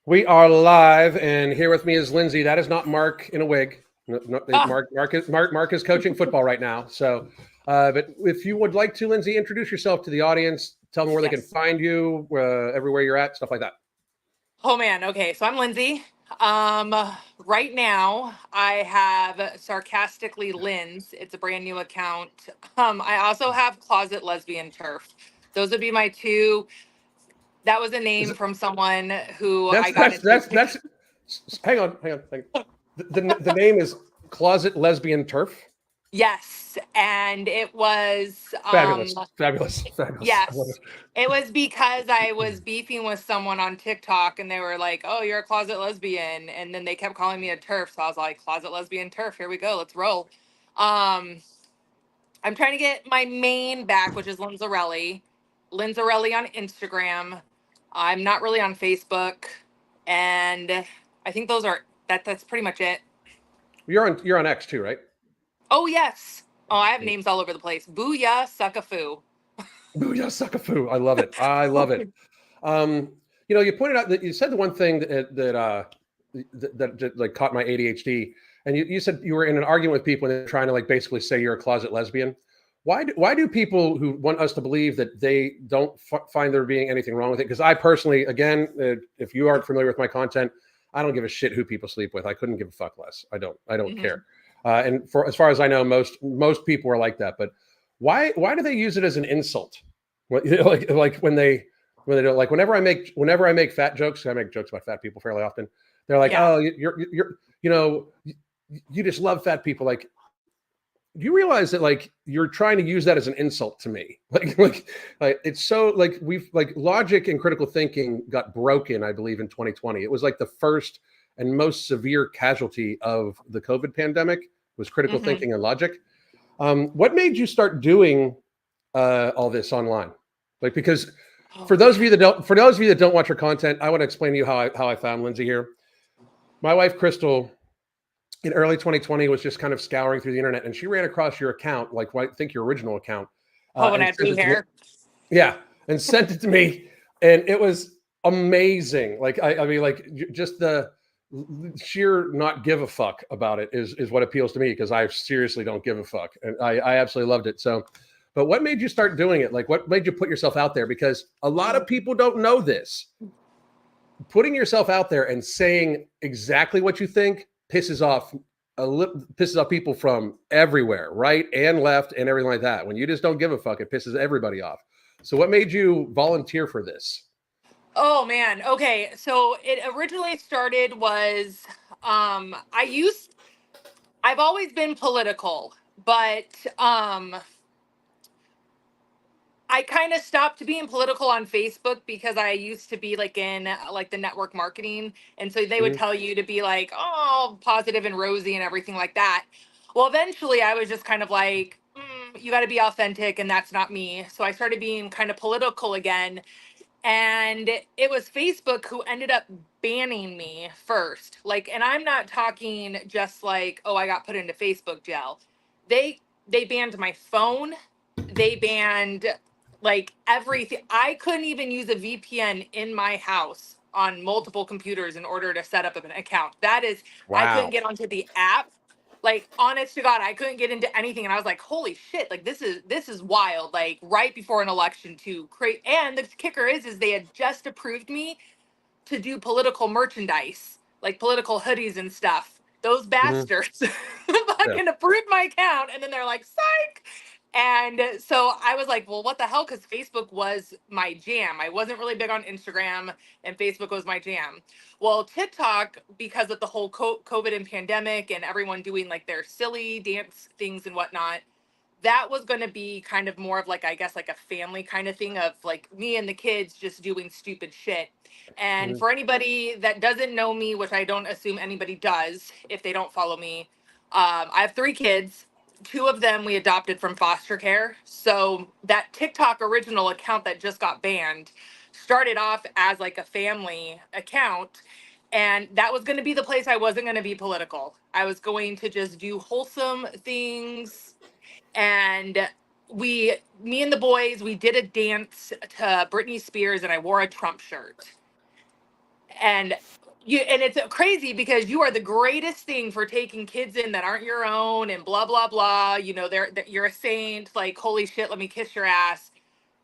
We are live, and here with me is Lindsay. That is not Mark in a wig. No, Ah, Mark is coaching football right now. So, but if you would like to, Lindsay, introduce yourself to the audience. Tell them where they can yes. find you, everywhere you're at, stuff like that. Oh man. Okay. So I'm Lindsay. Um, right now I have sarcastically Lynn's. It's a brand new account. I also have Closet Lesbian Turf. Those would be my two. That was a Is name it, from someone who that's I got into. that's. Hang on, hang on. Hang on. The name is Closet Lesbian Turf. Yes, and it was Fabulous, fabulous, fabulous. I love yes. It was because I was beefing with someone on TikTok and they were like, "Oh, you're a closet lesbian." And then they kept calling me a turf. So I was like, "Closet lesbian turf. Here we go. Let's roll." Um, I'm trying to get my main back, which is Lyndzarelli. Lyndzarelli on Instagram. I'm not really on Facebook. And I think that's pretty much it. You're on X too, right? Oh yes. Oh, I have names all over the place. Booyah, suckafoo. Booyah, suckafoo. I love it. I love it. Um, you pointed out that you said the one thing that like caught my ADHD, and you said you were in an argument with people and they're trying to like basically say you're a closet lesbian. Why do people who want us to believe that they don't find there being anything wrong with it? Because I personally, again, if you aren't familiar with my content, I don't give a shit who people sleep with. I couldn't give a fuck less. I don't care. Mhm. And for as far as I know, most people are like that. But why do they use it as an insult? Like when they don't like whenever I make fat jokes, I make jokes about fat people fairly often. They're like, Yeah. oh, you're you just love fat people. Like, do you realize that like you're trying to use that as an insult to me? Like it's so like we've like logic and critical thinking got broken, I believe, in 2020. It was like the first and most severe casualty of the COVID pandemic was critical Hmm. thinking and logic. What made you start doing all this online? Like, because Oh for man. those of you that don't watch her content, I want to explain to you how I found Lindsay here. My wife Crystal in early 2020 was just kind of scouring through the internet, and she ran across your account, like I think your original account, Oh, when I and had sent blue it to me. hair. Yeah, and sent it to me, and it was amazing. Like I mean, like just the sheer not give a fuck about it is what appeals to me, because I seriously don't give a fuck, and I absolutely loved it. So, but what made you start doing it? Like, what made you put yourself out there? Because a lot of Oh, people don't know this. Putting yourself out there and saying exactly what you think pisses off people from everywhere, right and left, and everything like that. When you just don't give a fuck, it pisses everybody off. So, what made you volunteer for this? oh man. Okay. So it originally started was I've always been political, but I kind of stopped being political on Facebook because I used to be like in like the network marketing. And so they would Mhm. tell you to be like, oh, positive and rosy and everything like that. Well, eventually I was just kind of like, you got to be authentic. And that's not me. So I started being kind of political again. And it was Facebook who ended up banning me first. Like, and I'm not talking just like, oh, I got put into Facebook jail. They banned my phone. They banned like everything. I couldn't even use a VPN in my house on multiple computers in order to set up an account. That is, I couldn't Wow. get onto the app. Like, honest to God, I couldn't get into anything, and I was like, "Holy shit! Like, this is wild!" Like, right before an election to create. And the kicker is they had just approved me to do political merchandise, like political hoodies and stuff. Those Hmm. bastards Yeah. fucking approved my account, and then they're like, "Psych." And so I was like, well, what the hell? Because Facebook was my jam. I wasn't really big on Instagram, and Facebook was my jam. Well, TikTok, because of the whole COVID and pandemic and everyone doing like their silly dance things and whatnot, that was going to be kind of more of like, I guess, like a family kind of thing of like me and the kids just doing stupid shit. And Mhm. for anybody that doesn't know me, which I don't assume anybody does if they don't follow me, I have three kids. Two of them we adopted from foster care. So that TikTok original account that just got banned started off as like a family account. And that was going to be the place I wasn't going to be political. I was going to just do wholesome things. And me and the boys, we did a dance to Britney Spears, and I wore a Trump shirt. And and it's crazy because you are the greatest thing for taking kids in that aren't your own and blah blah blah. You're a saint. Like, holy shit, let me kiss your ass.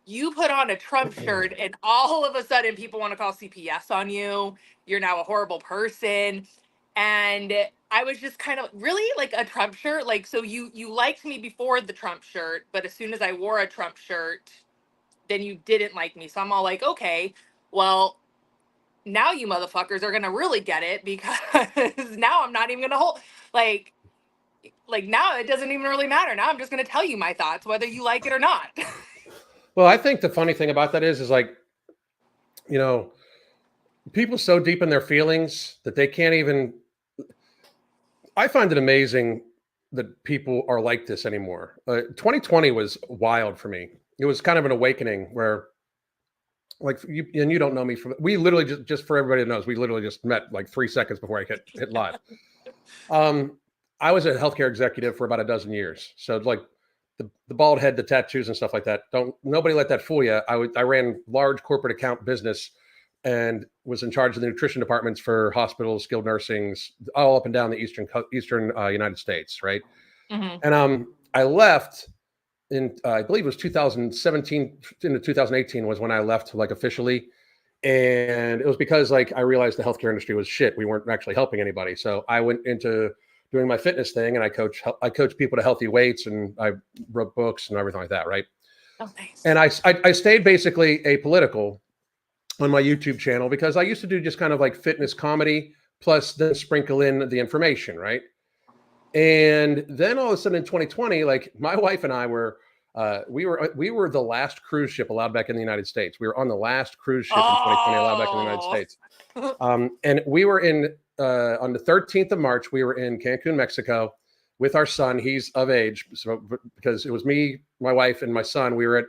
You put on a Trump shirt, and all of a sudden, people want to call CPS on you. You're now a horrible person. And I was just kind of really like a Trump shirt. Like, so you liked me before the Trump shirt, but as soon as I wore a Trump shirt, then you didn't like me. So I'm all like, okay, well, now you motherfuckers are gonna really get it because now I'm not even gonna hold like now it doesn't even really matter. Now I'm just gonna tell you my thoughts, whether you like it or not. Well, I think the funny thing about that is like, people so deep in their feelings that they can't even. I find it amazing that people are like this anymore. 2020 was wild for me. It was kind of an awakening where, like, you don't know me from. We literally just for everybody that knows, we literally just met like 3 seconds before I hit live. I was a healthcare executive for about a dozen years, so like the bald head, the tattoos, and stuff like that. Nobody let that fool you. I ran large corporate account business and was in charge of the nutrition departments for hospitals, skilled nursings, all up and down the eastern United States, right? Mm-hmm. And I left in I believe it was 2017 into 2018 was when I left, like, officially. And it was because, like, I realized the healthcare industry was shit. We weren't actually helping anybody. So I went into doing my fitness thing, and I coach people to healthy weights, and I wrote books and everything like that, right? Oh, nice. And I stayed basically apolitical on my YouTube channel because I used to do just kind of like fitness comedy, plus then sprinkle in the information, right? And then all of a sudden in 2020, like, my wife and I were we were the last cruise ship allowed back in the United States. We were on the last cruise ship in 2020 allowed back in the United States. And we were in on the 13th of March, we were in Cancun, Mexico with our son. He's of age. So because it was me, my wife, and my son, we were at,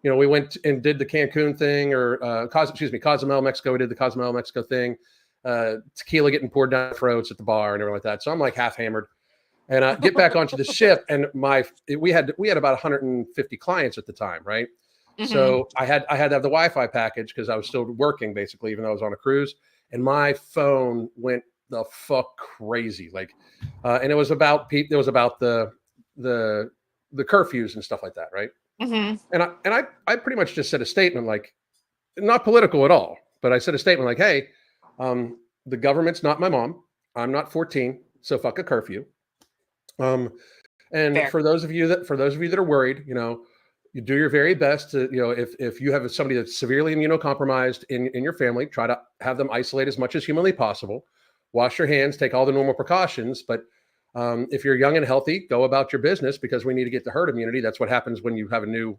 we went and did the Cancun thing, or Cozumel, Mexico. We did the Cozumel, Mexico thing. Tequila getting poured down our throats at the bar and everything like that. So I'm like half hammered. And I get back onto the ship, and we had about 150 clients at the time, right? Mm-hmm. So I had to have the Wi-Fi package because I was still working basically, even though I was on a cruise. And my phone went the fuck crazy, like, and it was about the curfews and stuff like that, right? Mm-hmm. And I pretty much just said a statement, like, not political at all, but I said a statement like, hey, the government's not my mom. I'm not 14, so fuck a curfew. And Fair. for those of you that are worried, you do your very best to, if you have somebody that's severely immunocompromised in your family, try to have them isolate as much as humanly possible. Wash your hands, take all the normal precautions. But if you're young and healthy, go about your business, because we need to get the herd immunity. That's what happens when you have a new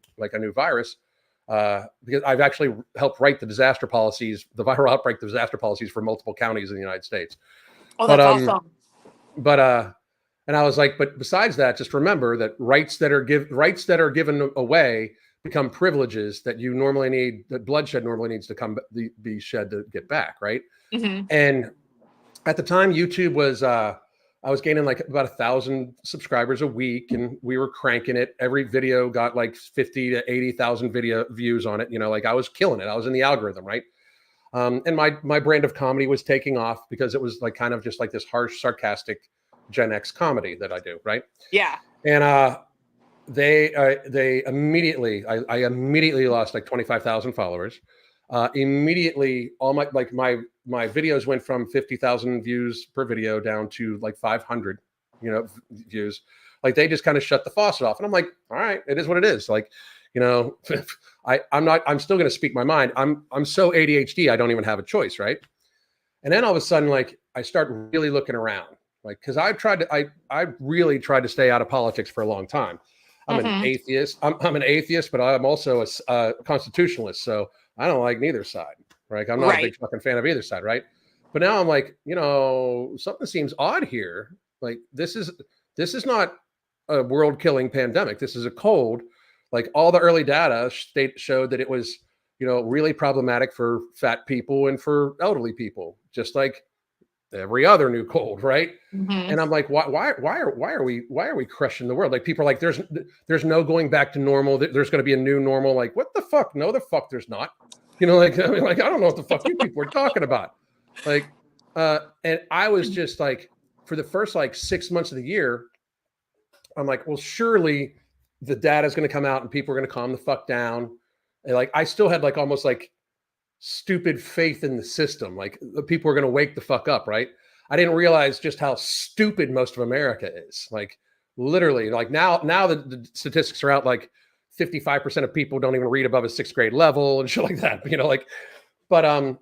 virus. Because I've actually helped write the viral outbreak disaster policies for multiple counties in the United States. Oh, that's awesome. And I was like, but besides that, just remember that rights that are given away become privileges that you normally need, that bloodshed normally needs to be shed to get back, right? Mm-hmm. And at the time, YouTube was, I was gaining like about 1,000 subscribers a week, and we were cranking it. Every video got like 50 to 80,000 video views on it. Like, I was killing it. I was in the algorithm, right? And my brand of comedy was taking off because it was like kind of just like this harsh, sarcastic Gen X comedy that I do, right? Yeah. And they immediately, I immediately lost like 25,000 followers. Immediately, all my videos went from 50,000 views per video down to like 500, views. Like, they just kind of shut the faucet off, and I'm like, all right, it is what it is. Like, I'm still going to speak my mind. I'm so ADHD, I don't even have a choice, right? And then all of a sudden, like, I start really looking around. Like, because I really tried to stay out of politics for a long time. I'm an atheist. I'm an atheist, but I'm also a constitutionalist. So I don't like neither side, right? I'm not a big fucking fan of either side, right? But now I'm like, something seems odd here. Like, this is not a world-killing pandemic. This is a cold. Like, all the early data showed that it was, really problematic for fat people and for elderly people, just like every other new cold, right? Mm-hmm. And I'm like, why are we crushing the world? Like, people are like, there's no going back to normal. There's going to be a new normal. Like, what the fuck? No, the fuck there's not. I don't know what the fuck you people are talking about. Like, and I was just like, for the first like 6 months of the year, I'm like, well, surely the data is going to come out and people are going to calm the fuck down. And like, I still had like almost like stupid faith in the system. Like, the people are going to wake the fuck up, right? I didn't realize just how stupid most of America is. Like, literally, like now the statistics are out. Like, 55% of people don't even read above a sixth grade level and shit like that. You know, like, but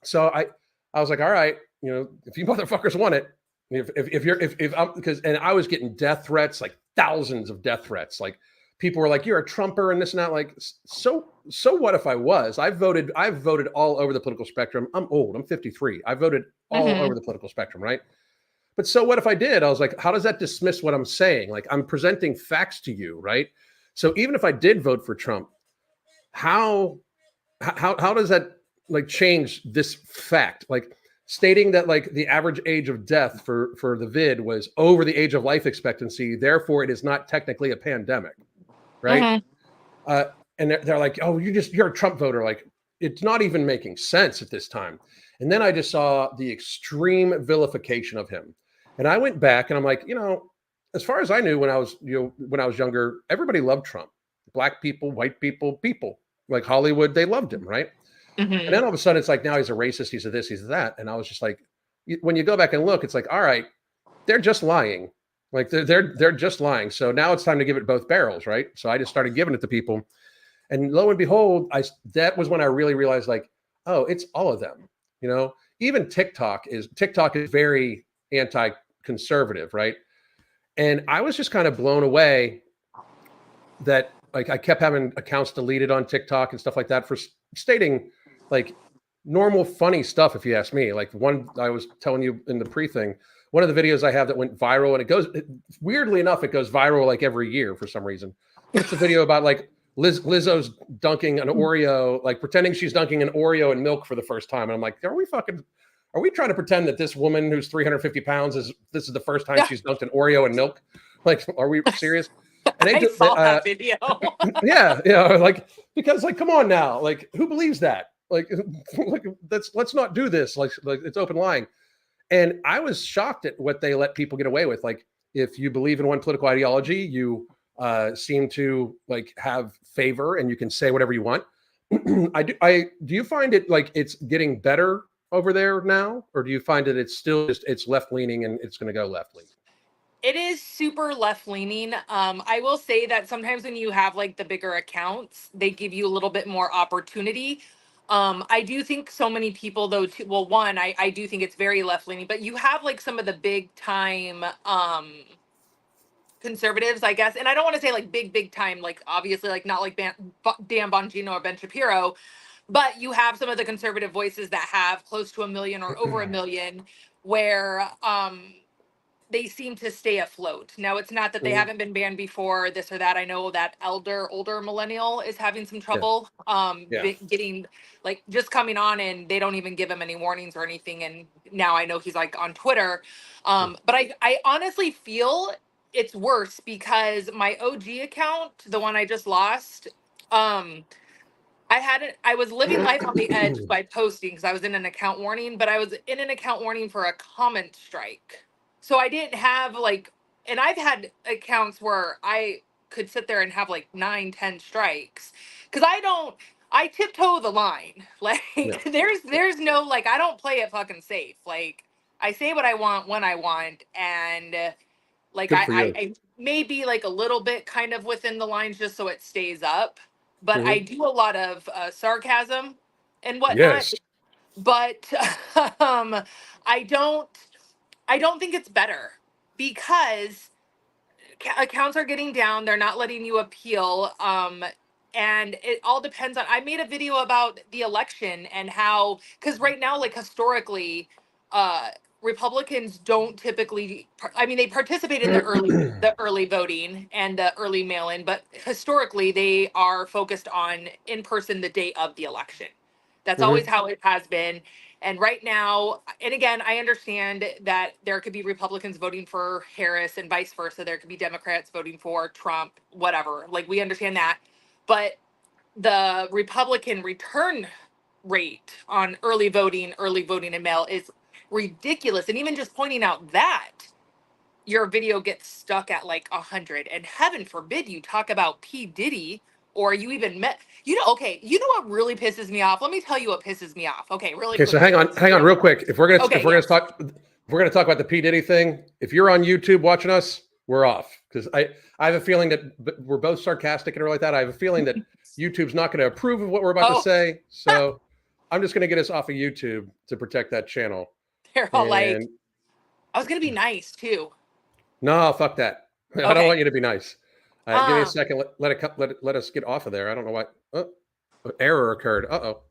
so I was like, all right, you know, if you motherfuckers want it, if you're if I'm because and I was getting death threats, like thousands of death threats. Like, people were like, you're a Trumper and this and that. Like, so what if I was? I've voted all over the political spectrum. I'm old. I'm 53. I voted all Mm-hmm. over the political spectrum, right? But so what if I did? I was like, how does that dismiss what I'm saying? Like, I'm presenting facts to you, right? So even if I did vote for Trump, how how does that like change this fact? Like, stating that like the average age of death for the vid was over the age of life expectancy, therefore it is not technically a pandemic, right? Mm-hmm. uh and they're like, oh, you're a Trump voter. Like, it's not even making sense at this time. And then I just saw the extreme vilification of him, and I went back and I'm like, you know, as far as I knew, when I was, you know, when I was younger, everybody loved Trump. Black people, white people, like Hollywood, they loved him, right? And Mm-hmm. then all of a sudden, it's like, now he's a racist, he's a this, he's a that. And I was just like, when you go back and look, it's like, all right, they're just lying. Like, they're just lying. So now it's time to give it both barrels, right? So I just started giving it to people, and lo and behold, I that was when I really realized, like, oh, it's all of them. You know, even TikTok is very anti-conservative, right? And I was just kind of blown away that like I kept having accounts deleted on TikTok and stuff like that for stating like normal funny stuff. If you ask me, like, one I was telling you in the pre thing, one of the videos I have that went viral, and weirdly enough, it goes viral like every year for some reason. But it's a video about like Lizzo's dunking an Oreo, like pretending she's dunking an Oreo in milk for the first time. And I'm like, are we trying to pretend that this woman who's 350 pounds this is the first time she's dunked an Oreo in milk? Like, are we serious? And I saw that video. yeah, yeah, like, because like, come on now, like, who believes that? Like, like, let's not do this. Like it's open lying. And I was shocked at what they let people get away with. Like, if you believe in one political ideology, you seem to like have favor, and you can say whatever you want. Do you find it like it's getting better over there now, or do you find that it's still just it's left leaning and it's going to go left leaning? It is super left leaning. I will say that sometimes when you have like the bigger accounts, they give you a little bit more opportunity. I do think so many people though too, well, one, I do think it's very left leaning, but you have like some of the big time conservatives, I guess. And I don't want to say like big time, like obviously like not like Dan Bongino or Ben Shapiro, but you have some of the conservative voices that have close to a million or over a million where they seem to stay afloat. Now, it's not that they Mhm. haven't been banned before, this or that. I know that older millennial is having some Yeah, trouble yeah. getting like just coming on, and they don't even give him any warnings or anything. And now I know he's like on Twitter. Mm. But I honestly feel it's worse because my OG account, the one I just lost, um, I was living life on the edge by posting because I was in an account warning, but I was in an account warning for a comment strike. So I didn't have like, and I've had accounts where I could sit there and have like 9, 10 strikes because I tiptoe the line. Like, Yeah, there's no, like, I don't play it fucking safe. Like, I say what I want when I want. And like good for you. I may be like a little bit kind of within the lines just so it stays up, but I Mhm. do a lot of sarcasm and whatnot. Yes. But um, I don't I don't think it's better because accounts are getting down. They're not letting you appeal. And it all depends on. I made a video about the election and how, because right now, like historically, uh, Republicans don't typically. I mean, they participate in the early voting and the early mail-in, but historically, they are focused on in person the day of the election. That's always Mhm. how it has been. And right now, and again, I understand that there could be Republicans voting for Harris and vice versa. There could be Democrats voting for Trump, whatever. Like, we understand that. But the Republican return rate on early voting and mail is ridiculous. And even just pointing out that your video gets stuck at like 100, and heaven forbid you talk about P. Diddy, or you even met, okay, you know what really pisses me off? Let me tell you what pisses me off. Okay, really Okay, so quickly. hang on real quick. If we're gonna Okay, talk about the P. Diddy thing, if you're on YouTube watching us, we're off. Because I have a feeling that we're both sarcastic and everything like that. I have a feeling that YouTube's not going to approve of what we're about to say. So I'm just going to get us off of YouTube to protect that channel. They're all like, I was going to be nice too. No, fuck that. Okay. I don't want you to be nice. Give me a second. Let us get off of there. I don't know why. Error occurred. Uh-oh.